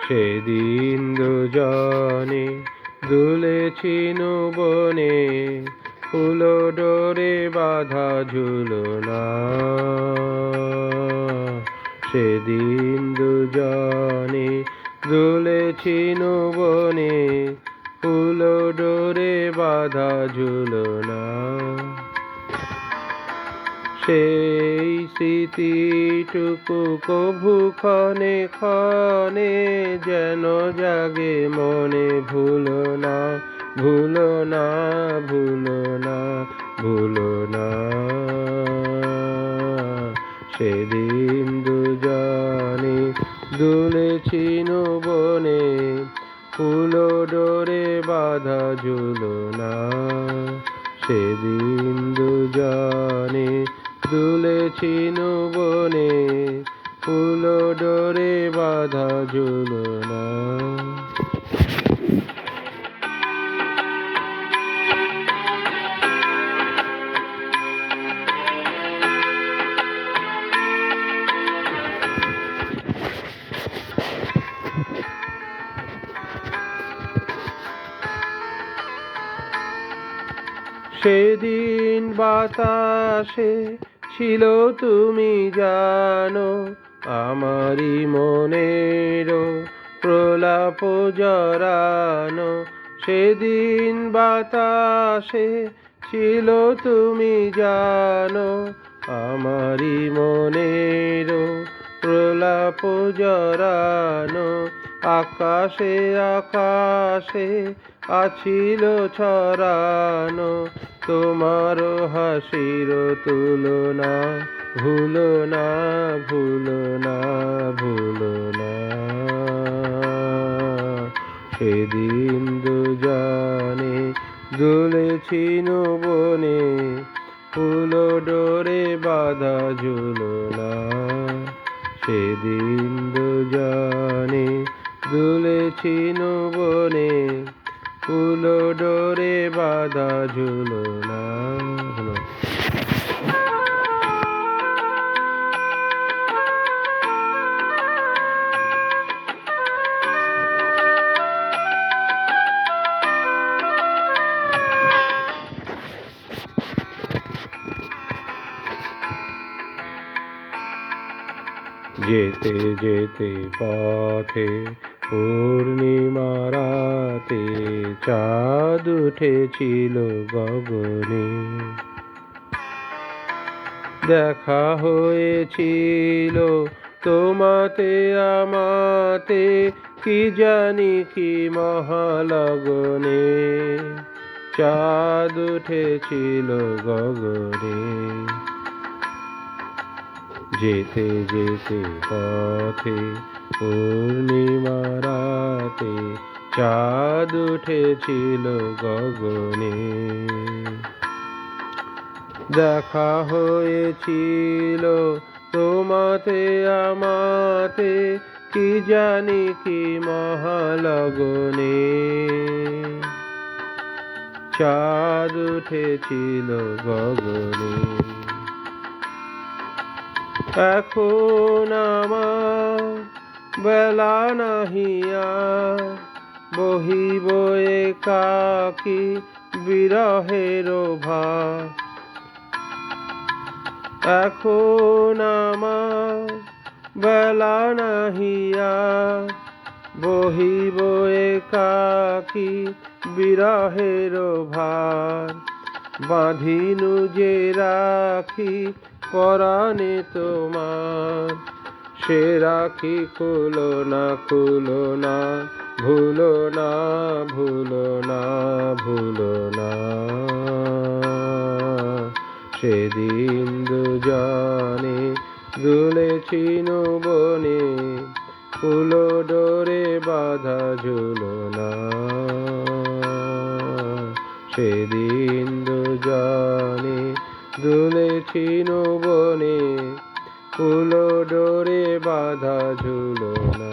সেদিন দুজনে দুলেছি বনে, ফুল ডোরে বাঁধা ঝুলনা। সেদিন দুজনে দুলেছি বনে, ফুল ডোরে বাঁধা ঝুলনা। সেই স্মৃতিটুকু কভু ক্ষণে ক্ষণে যেন জাগে মনে, ভুলো না, ভুলো না, ভুলো না, ভুলো না। সেদিন দুজনে দুলেছি বনে, ফুল ডোরে বাঁধা ঝুলনা। সেদিন দুজনে দুলেছি বনে, ফুল ডোরে বাঁধা ঝুলনা। সেদিন বাতাসে ছিল তুমি জানো, আমারই মনের প্রলাপ জড়ানো। সেদিন বাতাসে ছিল তুমি জানো, আমারই মনের প্রলাপ জড়ানো। আকাশে আকাশে আছিল ছড়ানো, তোমার হাসির তুলনা। ভুলো না, ভুলো না, ভুলো না। সেদিন দুজনে দুলেছি বনে, ফুল ডোরে বাঁধা ঝুলনা। সেদিন দুজনে দুলেছি বনে, ফুল ডোরে বাঁধা ঝুলনা। যেতে যেতে পথে পূর্ণিমা রাতে, চাঁদ উঠেছিল গগনে। দেখা হয়েছিল তোমাতে আমাতে, কি জানি কি মহালগনে। চাঁদ উঠেছিল গগনে। যেতে যেতে পথে পূর্ণিমা রাতে, চাঁদ উঠেছিল গগনে। দেখা হয়েছিল তোমাতে আমাতে, কি জানি কি মহালগনে। চাঁদ উঠেছিল গগনে। এখন আমার বেলা নাহিয়া, বহিব একাকী বিরহের ভার। এখন আমার বেলা নাহিয়া, বহিব একাকী বিরহের ভার। বাঁধিনু যে রাখি পরাণে তোমার, সে রাখি খুলো না, খুলো না, ভুলো না, ভুলো না, ভুলো না। সেদিন দুজনে দুলেছি বনে, ফুল ডোরে বাঁধা ঝুলনা। সেদিন দুজনে দুলেছি বনে, ফুল ডোরে বাঁধা ঝুলনা।